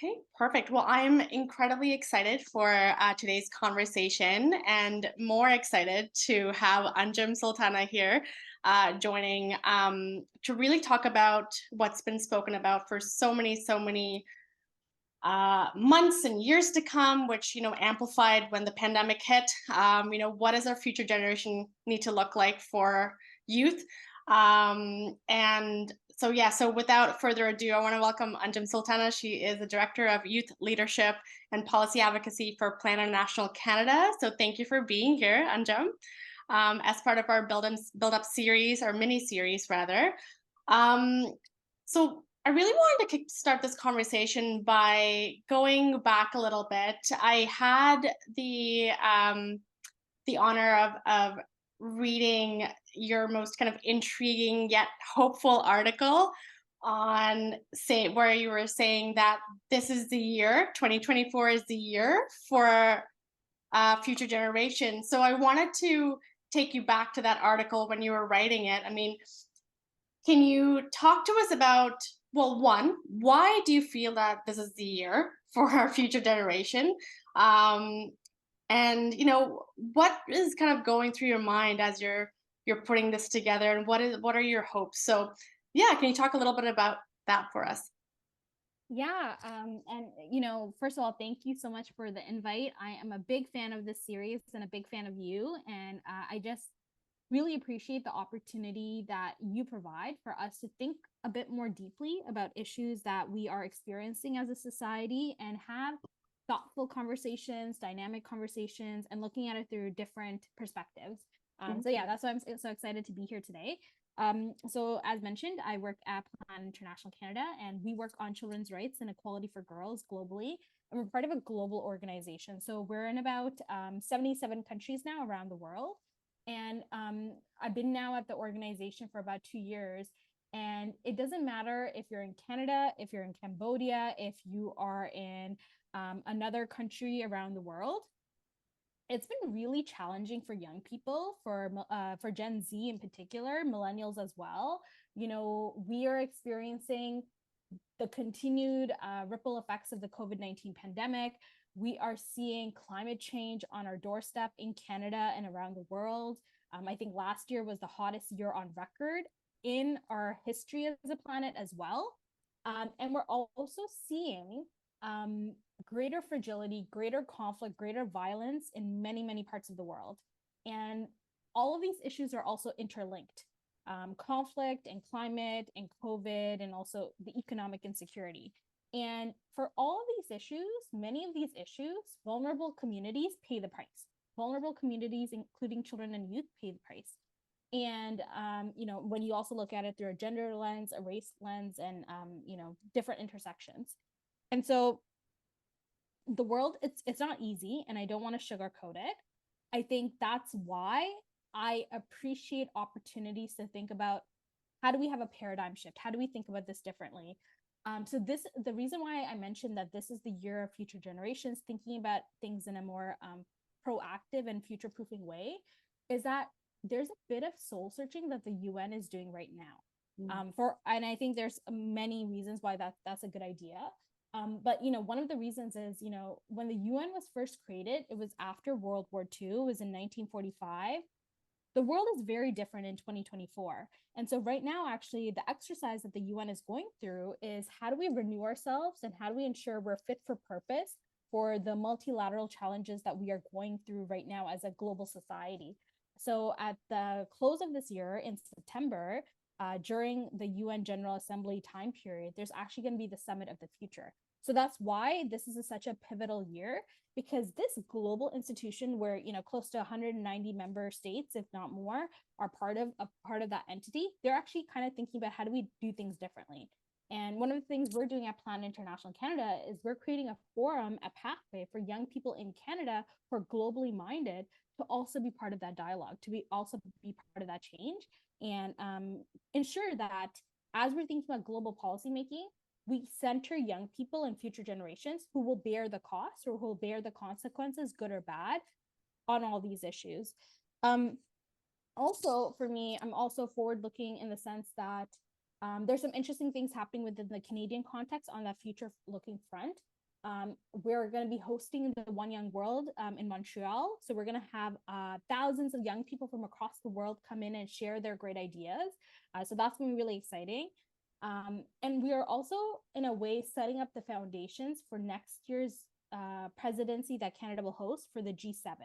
Okay, perfect. Well, I'm incredibly excited for today's conversation and more excited to have Anjum Sultana here joining to really talk about what's been spoken about for so many months and years to come, which, amplified when the pandemic hit. What does our future generation need to look like for youth? And so, yeah, so without further ado, I want to welcome Anjum Sultana. She is the Director of Youth Leadership and Policy Advocacy for Plan International Canada. So, thank you for being here, Anjum, as part of our Build Up series, or mini series, rather. Um, so I really wanted to start this conversation by going back a little bit. I had the honor of reading your most kind of intriguing yet hopeful article on say where you were saying that this is the year 2024 is the year for future generations. So I wanted to take you back to that article when you were writing it. I mean, can you talk to us about, well, one, why do you feel that this is the year for our future generation? Um, and what is kind of going through your mind as you're putting this together, and what are your hopes? So, yeah, can you talk a little bit about that for us? Yeah, and first of all, thank you so much for the invite. I am a big fan of this series and a big fan of you, and I just really appreciate the opportunity that you provide for us to think a bit more deeply about issues that we are experiencing as a society and have thoughtful conversations, dynamic conversations, and looking at it through different perspectives. Mhm. So yeah, that's why I'm so excited to be here today. So as mentioned, I work at Plan International Canada, and we work on children's rights and equality for girls globally. And we're part of a global organization. So we're in about 77 countries now around the world. And I've been now at the organization for about 2 years. And it doesn't matter if you're in Canada, if you're in Cambodia, if you are in another country around the world. It's been really challenging for young people, for Gen Z in particular, millennials as well. We are experiencing the continued ripple effects of the COVID-19 pandemic. We are seeing climate change on our doorstep in Canada and around the world. I think last year was the hottest year on record in our history as a planet as well. And we're also seeing um, greater fragility, greater conflict, greater violence in many, many parts of the world. And all of these issues are also interlinked, conflict and climate and COVID, and also the economic insecurity. And for all of these issues, many of these issues, vulnerable communities pay the price. Vulnerable communities, including children and youth, pay the price. And when you also look at it through a gender lens, a race lens, and different intersections. And so the world, it's not easy, and I don't want to sugarcoat it. I think that's why I appreciate opportunities to think about how do we have a paradigm shift? How do we think about this differently? So the reason why I mentioned that this is the year of future generations, thinking about things in a more proactive and future proofing way, is that there's a bit of soul searching that the UN is doing right now. And I think there's many reasons why that's a good idea. But one of the reasons is, when the UN was first created, it was after World War II. It was in 1945. The world is very different in 2024. And so right now, actually, the exercise that the UN is going through is how do we renew ourselves and how do we ensure we're fit for purpose for the multilateral challenges that we are going through right now as a global society. So at the close of this year in September, during the UN General Assembly time period, there's actually going to be the Summit of the Future. So that's why this is such a pivotal year, because this global institution where close to 190 member states, if not more, are part of that entity, they're actually kind of thinking about how do we do things differently. And one of the things we're doing at Plan International Canada is we're creating a forum, a pathway for young people in Canada who are globally minded to also be part of that dialogue, to be also be part of that change, and ensure that as we're thinking about global policymaking, we center young people and future generations who will bear the cost or who will bear the consequences, good or bad, on all these issues. Um, Also, for me, I'm also forward looking in the sense that there's some interesting things happening within the Canadian context on that future looking front. we're going to be hosting the One Young World in Montreal. So we're going to have thousands of young people from across the world come in and share their great ideas. So that's going to be really exciting. And we are also, in a way, setting up the foundations for next year's presidency that Canada will host for the G7.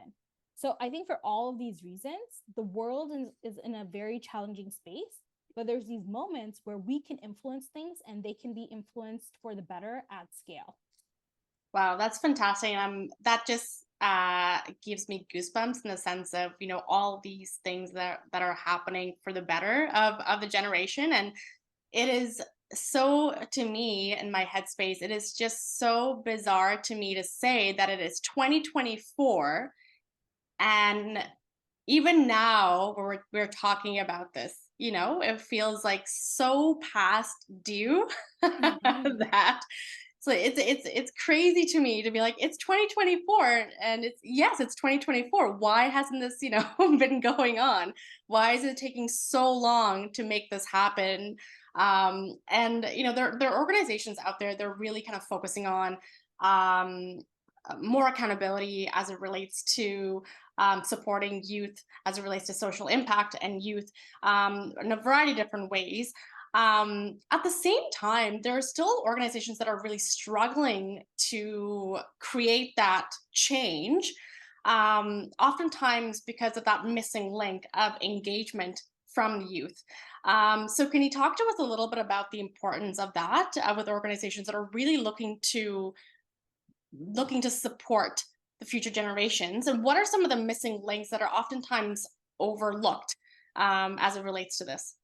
So I think for all of these reasons, the world is in a very challenging space, but there's these moments where we can influence things and they can be influenced for the better at scale. Wow, that's fantastic. That just gives me goosebumps in the sense of, all these things that are happening for the better of the generation. And it is so, to me, in my headspace, it is just so bizarre to me to say that it is 2024. And even now, where we're talking about this, it feels like so past due Mhm. that so it's crazy to me to be like, it's 2024, and it's 2024. Why hasn't this, been going on? Why is it taking so long to make this happen? And there are organizations out there, they're really kind of focusing on um more accountability as it relates to supporting youth, as it relates to social impact and youth, in a variety of different ways. At the same time, there are still organizations that are really struggling to create that change, oftentimes because of that missing link of engagement from youth. So, can you talk to us a little bit about the importance of that with organizations that are really looking to support the future generations, and what are some of the missing links that are oftentimes overlooked as it relates to this?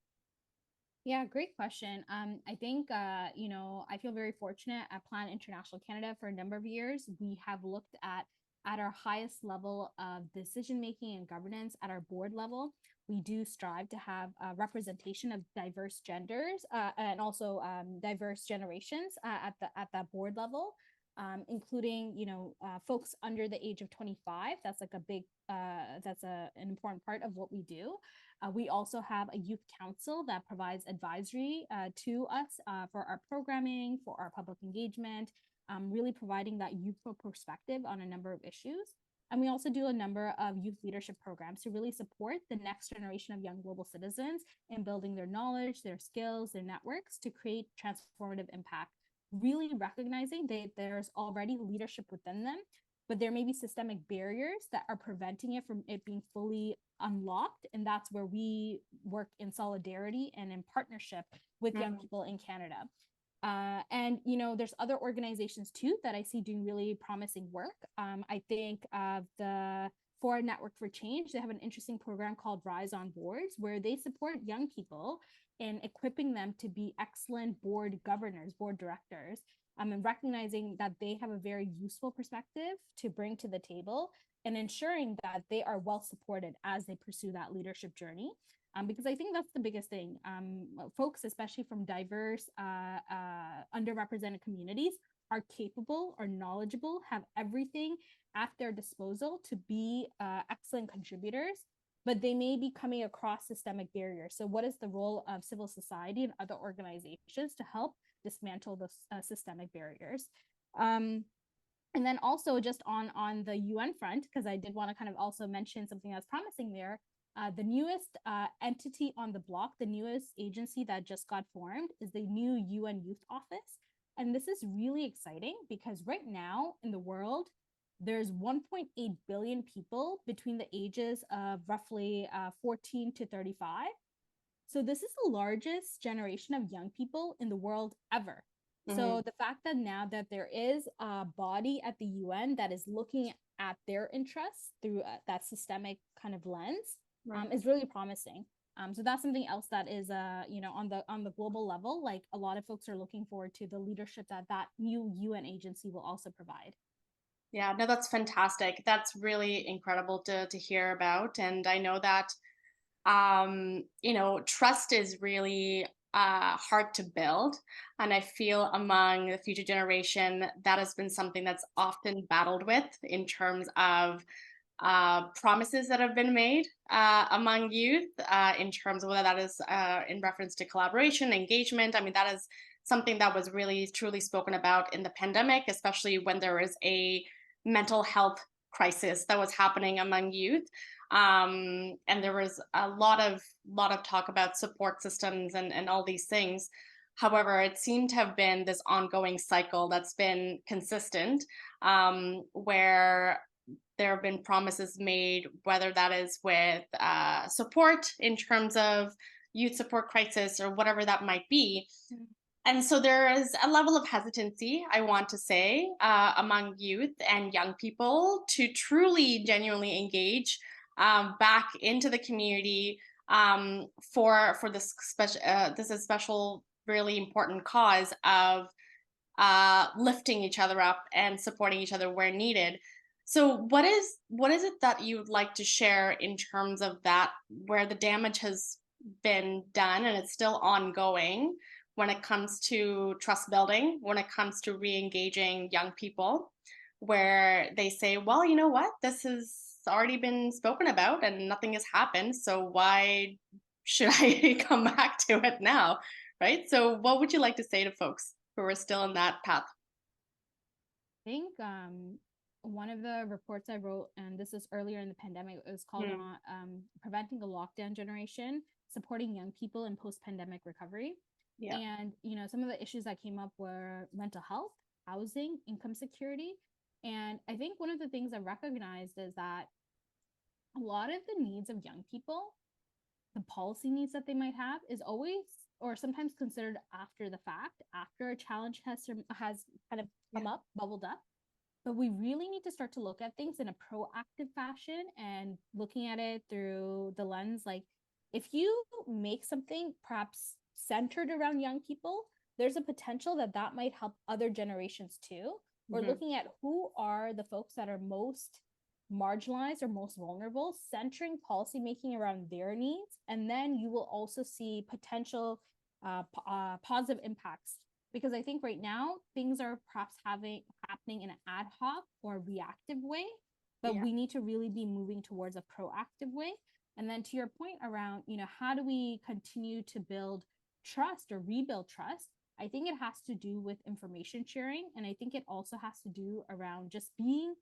Yeah, great question. I think I feel very fortunate at Plan International Canada for a number of years. We have looked at our highest level of decision making and governance at our board level. We do strive to have a representation of diverse genders and also diverse generations at that board level, including folks under the age of 25. That's like a big an important part of what we do. We also have a youth council that provides advisory to us for our programming, for our public engagement, really providing that youthful perspective on a number of issues. And we also do a number of youth leadership programs to really support the next generation of young global citizens in building their knowledge, their skills, their networks to create transformative impact. Really recognizing that there's already leadership within them, but there may be systemic barriers that are preventing it from it being fully unlocked. And that's where we work in solidarity and in partnership with young people in Canada. And there's other organizations too that I see doing really promising work. I think of the Foreign Network for Change. They have an interesting program called Rise on Boards, where they support young people in equipping them to be excellent board governors, board directors, and recognizing that they have a very useful perspective to bring to the table and ensuring that they are well supported as they pursue that leadership journey. Because I think that's the biggest thing. Folks, especially from diverse, underrepresented communities, are capable, are knowledgeable, have everything at their disposal to be excellent contributors, but they may be coming across systemic barriers. So, what is the role of civil society and other organizations to help dismantle those systemic barriers? And then also just on the UN front, because I did want to kind of also mention something that's promising there. The newest entity on the block, the newest agency that just got formed, is the new UN Youth Office. And this is really exciting because right now in the world, there's 1.8 billion people between the ages of roughly 14 to 35. So this is the largest generation of young people in the world ever. Mm-hmm. So the fact that now that there is a body at the UN that is looking at their interests through that systemic kind of lens Right. is really promising. So that's something else that is, on the global level, like a lot of folks are looking forward to the leadership that new UN agency will also provide. Yeah, no, that's fantastic. That's really incredible to hear about. And I know that trust is really hard to build. And I feel among the future generation, that has been something that's often battled with in terms of promises that have been made among youth, in terms of whether that is in reference to collaboration, engagement. I mean, that is something that was really truly spoken about in the pandemic, especially when there was a mental health crisis that was happening among youth. And there was a lot of talk about support systems and all these things. However, it seemed to have been this ongoing cycle that's been consistent, where there have been promises made, whether that is with support in terms of youth support crisis or whatever that might be. And so there is a level of hesitancy, I want to say, among youth and young people to truly, genuinely engage back into the community, for this special, this is special, really important cause of lifting each other up and supporting each other where needed. So what is it that you would like to share in terms of that, where the damage has been done and it's still ongoing when it comes to trust building, when it comes to re-engaging young people, where they say, well, you know what, this has already been spoken about and nothing has happened, so why should I come back to it now? Right? So what would you like to say to folks who are still in that path? Think one of the reports I wrote, and this is earlier in the pandemic, it was called Mm, Preventing a Lockdown Generation, Supporting Young People in Post-Pandemic Recovery. yeah. And, some of the issues that came up were mental health, housing, income security. And I think one of the things I recognized is that a lot of the needs of young people, the policy needs that they might have, is always or sometimes considered after the fact, after a challenge has kind of Yeah. come up, bubbled up. But we really need to start to look at things in a proactive fashion and looking at it through the lens like, if you make something perhaps centered around young people, there's a potential that that might help other generations too. We're Hmm. looking at who are the folks that are most marginalized or most vulnerable, centering policymaking around their needs. And then you will also see potential positive impacts, because I think right now things are perhaps happening in an ad hoc or reactive way, but Yeah. we need to really be moving towards a proactive way. And then to your point around, how do we continue to build trust or rebuild trust? I think it has to do with information sharing. And I think it also has to do around just being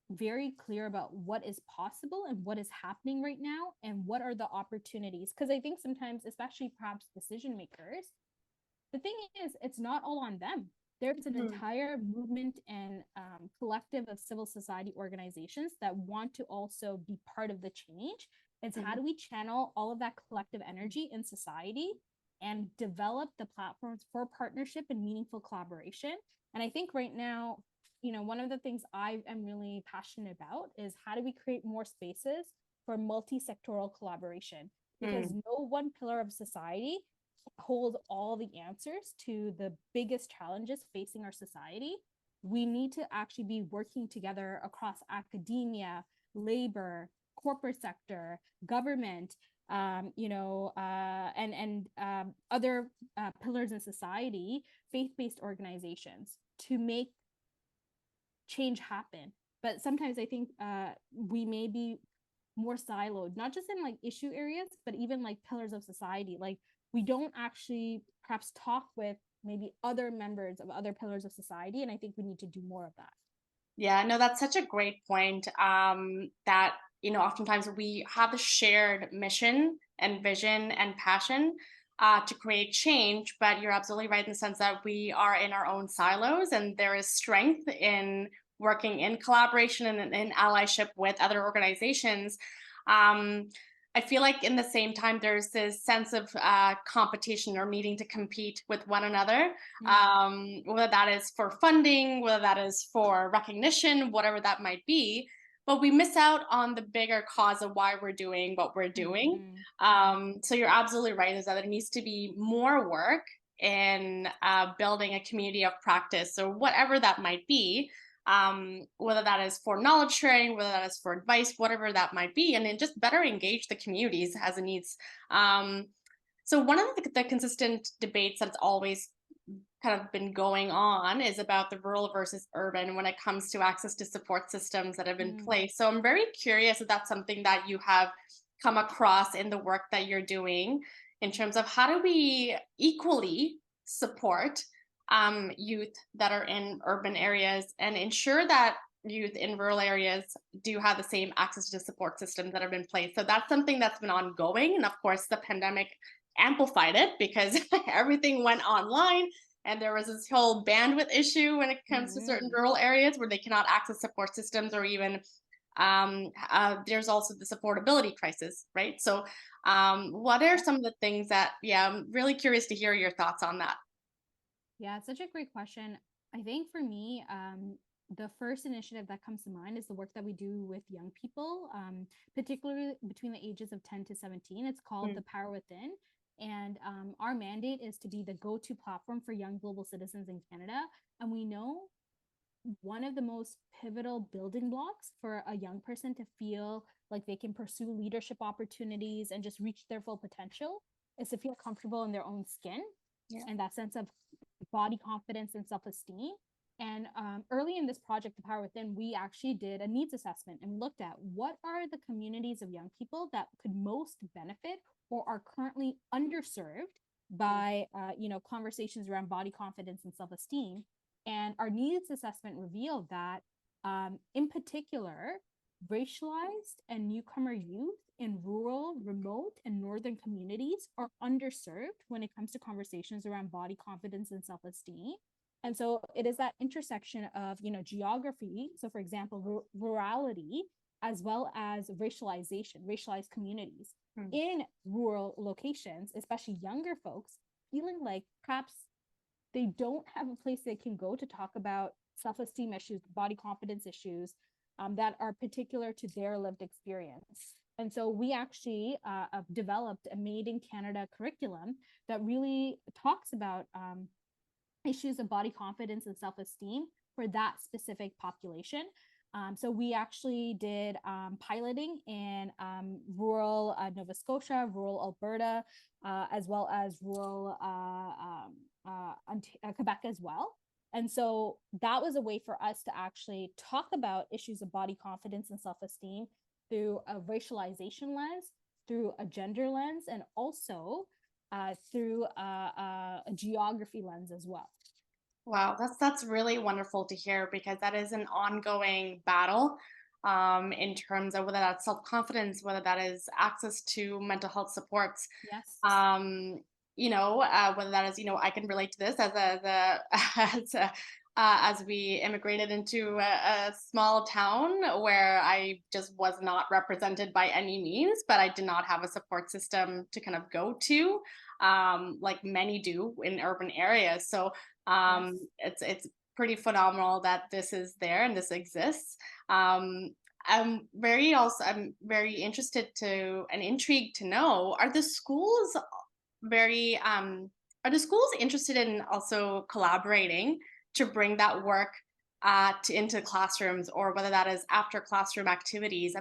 very clear about what is possible and what is happening right now and what are the opportunities. Because I think sometimes, especially perhaps decision makers, the thing is, it's not all on them. There's an Mhm. entire movement and collective of civil society organizations that want to also be part of the change. It's how Mhm. do we channel all of that collective energy in society and develop the platforms for partnership and meaningful collaboration. And I think right now, one of the things I am really passionate about is how do we create more spaces for multi-sectoral collaboration? Because Mm. no one pillar of society hold all the answers to the biggest challenges facing our society. We need to actually be working together across academia, labor, corporate sector, government, and other pillars in society, faith-based organizations to make change happen. But sometimes I think we may be more siloed, not just in like issue areas, but even like pillars of society. Like we don't actually perhaps talk with maybe other members of other pillars of society. And I think we need to do more of that. Yeah, no, that's such a great point. That, oftentimes we have a shared mission and vision and passion to create change, but you're absolutely right in the sense that we are in our own silos, and there is strength in working in collaboration and in allyship with other organizations. Um, I feel like in the same time, there's this sense of competition or needing to compete with one another, Mm, whether that is for funding, whether that is for recognition, whatever that might be. But we miss out on the bigger cause of why we're doing what we're doing. mm, mm, So you're absolutely right, is that there needs to be more work in building a community of practice or whatever that might be, whether that is for knowledge sharing, whether that is for advice, whatever that might be, and then just better engage the communities as it needs. So one of the consistent debates that's always kind of been going on is about the rural versus urban when it comes to access to support systems that have been mm. placed. So I'm very curious if that's something that you have come across in the work that you're doing in terms of how do we equally support youth that are in urban areas and ensure that youth in rural areas do have the same access to support systems that have been placed. So that's something that's been ongoing. And of course, the pandemic amplified it because everything went online. And there was this whole bandwidth issue when it comes to certain Mhm. rural areas where they cannot access support systems, or even there's also this affordability crisis, right? So, what are Yeah. some of the things that, yeah, I'm really curious to hear your thoughts on that. Yeah, it's such a great question. I think for me, the first initiative that comes to mind is the work that we do with young people, particularly between the ages of 10 to 17. It's called Mm, The Power Within. And our mandate is to be the go to platform for young global citizens in Canada. And we know one of the most pivotal building blocks for a young person to feel like they can pursue leadership opportunities and just reach their full potential is to feel comfortable in their own skin yeah. and that sense of body confidence and self-esteem. And early in this project, The Power Within, we actually did a needs assessment and looked at what are the communities of young people that could most benefit or are currently underserved Mm, by conversations around body confidence and self-esteem. And our needs assessment revealed that, in particular, racialized and newcomer youth in rural, remote, and northern communities are underserved when it comes to conversations around body confidence and self esteem. And so it is that intersection of, geography. So, for example, rurality, as well as racialization, racialized communities mm. in rural locations, especially younger folks, feeling like perhaps they don't have a place they can go to talk about self-esteem issues, body confidence issues, that are particular to their lived experience. And so we actually developed a Made in Canada curriculum that really talks about issues of body confidence and self-esteem for that specific population. So we actually did piloting in rural Nova Scotia, rural Alberta, as well as rural Quebec as well. And so that was a way for us to actually talk about issues of body confidence and self-esteem through a racialization lens, through a gender lens, and also through a geography lens as well. Wow, that's really wonderful to hear because that is an ongoing battle in terms of whether that's self confidence, whether that is access to mental health supports. Yes. Um, whether that is, I can relate to this as a as we immigrated into a small town where I just was not represented by any means, but I did not have a support system to kind of go to, like many do in urban areas. So Yes. it's pretty phenomenal that this is there and this exists. Um, I'm very interested to and intrigued to know, very are the schools interested in also collaborating to bring that work into classrooms, or whether that is after classroom activities?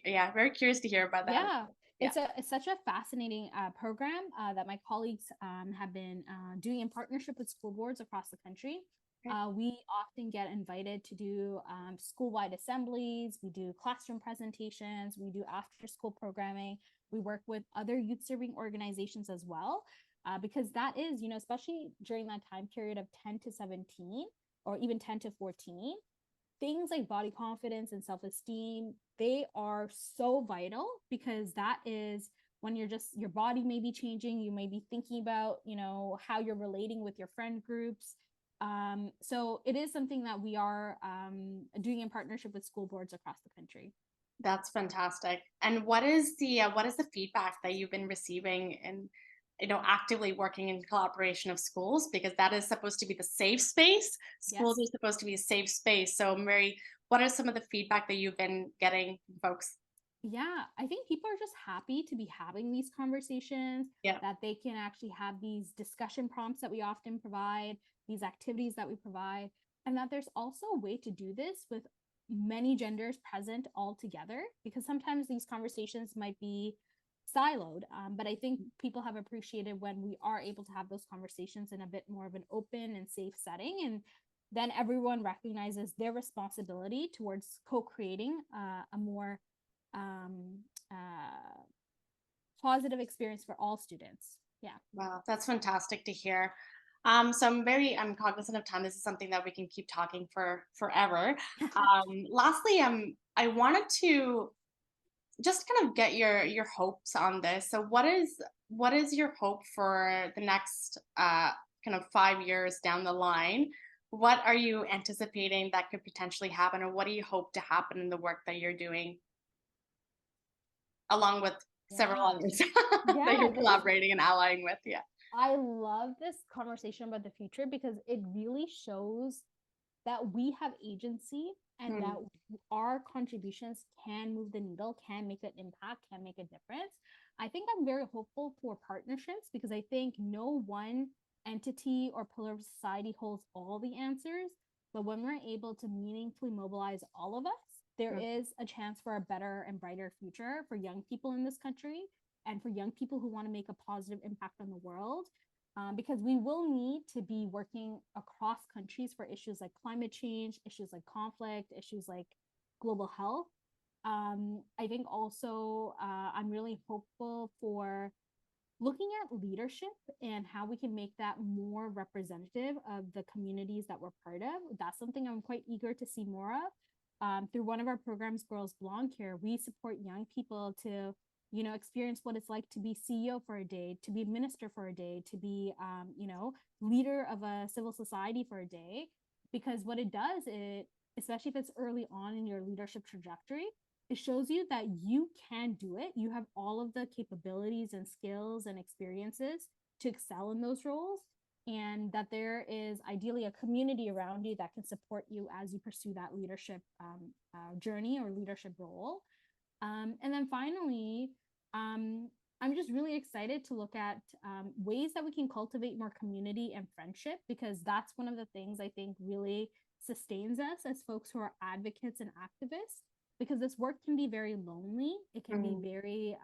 Yeah, very curious to hear about that. Yeah, Yeah. it's such a fascinating program that my colleagues have been doing in partnership with school boards across the country. Okay. We often get invited to do school-wide assemblies. We do classroom presentations. We do after-school programming. We work with other youth-serving organizations as well, because that is, especially during that time period of 10 to 17 or even 10 to 14, things like body confidence and self-esteem, they are so vital because that is when your body may be changing, you may be thinking about, how you're relating with your friend groups. So it is something that we are doing in partnership with school boards across the country. That's fantastic. And what is the feedback that you've been receiving and, actively working in collaboration of schools, because that is supposed to be the safe space. Schools Yes. are supposed to be a safe space. So Mary, what are some of the feedback that you've been getting from folks? Yeah, I think people are just happy to be having these conversations, Yeah. that they can actually have these discussion prompts that we often provide, these activities that we provide, and that there's also a way to do this with many genders present all together, because sometimes these conversations might be siloed. But I think people have appreciated when we are able to have those conversations in a bit more of an open and safe setting. And then everyone recognizes their responsibility towards co creating a more um, uh, positive experience for all students. Yeah. Wow, that's fantastic to hear. So I'm cognizant of time. This is something that we can keep talking for forever. Lastly, I wanted to just kind of get your hopes on this. So what is your hope for the next kind of 5 years down the line? What are you anticipating that could potentially happen, or what do you hope to happen in the work that you're doing, along with several Yeah. others that Yeah, you're this is collaborating and allying with? Yeah. I love this conversation about the future because it really shows that we have agency and that Mm, our contributions can move the needle, can make an impact, can make a difference. I think I'm very hopeful for partnerships because I think no one entity or pillar of society holds all the answers. But when we're able to meaningfully mobilize all of us, there mm, is a chance for a better and brighter future for young people in this country and for young people who want to make a positive impact on the world, because we will need to be working across countries for issues like climate change, issues like conflict, issues like global health. I think also I'm really hopeful for looking at leadership and how we can make that more representative of the communities that we're part of. That's something I'm quite eager to see more of. Through one of our programs, Girls Belong Here, we support young people to, experience what it's like to be CEO for a day, to be minister for a day, to be, leader of a civil society for a day. Because what it does, especially if it's early on in your leadership trajectory, it shows you that you can do it. You have all of the capabilities and skills and experiences to excel in those roles, and that there is ideally a community around you that can support you as you pursue that leadership journey or leadership role. And then finally, I'm just really excited to look at ways that we can cultivate more community and friendship, because that's one of the things I think really sustains us as folks who are advocates and activists, because this work can be very lonely, it can be mm. very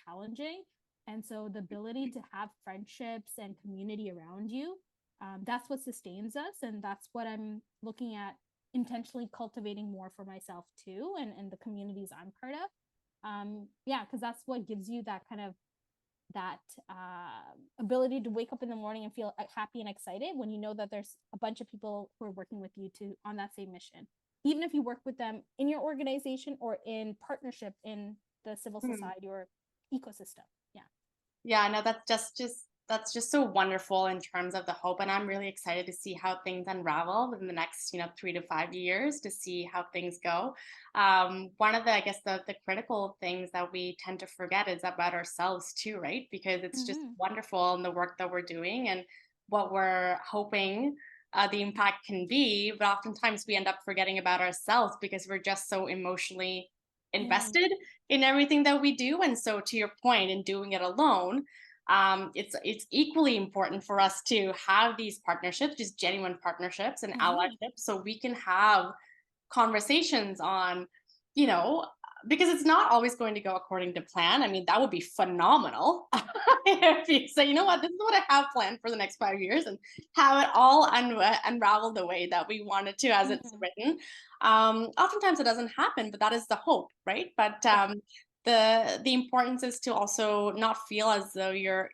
challenging. And so the ability to have friendships and community around you, that's what sustains us. And that's what I'm looking at intentionally cultivating more for myself too, and the communities I'm part of. Yeah, because that's what gives you that kind of that ability to wake up in the morning and feel happy and excited when you know that there's a bunch of people who are working with you to on that same mission, even if you work with them in your organization or in partnership in the civil Mm. society or ecosystem. Yeah. Yeah, no, that's just so wonderful in terms of the hope, and I'm really excited to see how things unravel within the next 3 to 5 years, to see how things go. One of the, I guess, the critical things that we tend to forget is about ourselves too, right? Because it's just Mm-hmm. wonderful in the work that we're doing and what we're hoping the impact can be, but oftentimes we end up forgetting about ourselves because we're just so emotionally Mm-hmm. invested in everything that we do. And so, to your point, in doing it alone, it's equally important for us to have these partnerships, just genuine partnerships and Mm-hmm. allyships, so we can have conversations on, you know, because it's not always going to go according to plan. I mean, that would be phenomenal if you say, you know what, this is what I have planned for the next 5 years, and have it all unravel the way that we want it to, as it's Mm-hmm. written. Oftentimes it doesn't happen, but that is the hope, right? But Yeah. the importance is to also not feel as though you're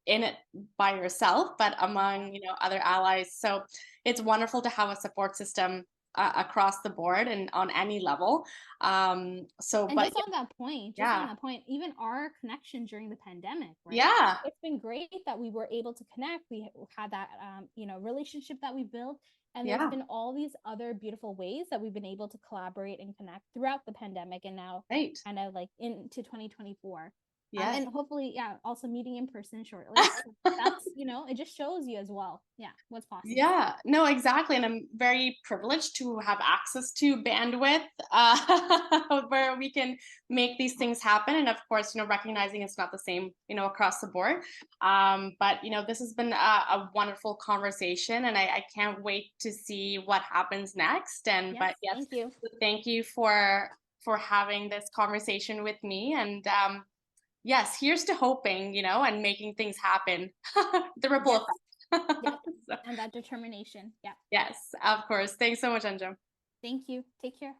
in it by yourself, but Yeah. among other allies. So it's wonderful to have a support system across the board and on any level. So, And but just on yeah, that point, even our connection during the pandemic, right? yeah, It's been great that we were able to connect. We had that, relationship that we built. And there's yeah, been all these other beautiful ways that we've been able to collaborate and connect throughout the pandemic and now right, kind of like into 2024. yes. And hopefully, yeah, also meeting in person shortly. So that's, it just shows you as well. Yeah, what's possible. Yeah, no, exactly. And I'm very privileged to have access to bandwidth where we can make these things happen. And of course, recognizing it's not the same, across the board. But, this has been a wonderful conversation, and I can't wait to see what happens next. And, Yes, but yes, thank you. so thank you for having this conversation with me. And yes, here's to hoping, and making things happen. The ripple Yes, effect. yep. So, And that determination. Yeah. yes, of course. Thanks so much, Anjum. Thank you. Take care.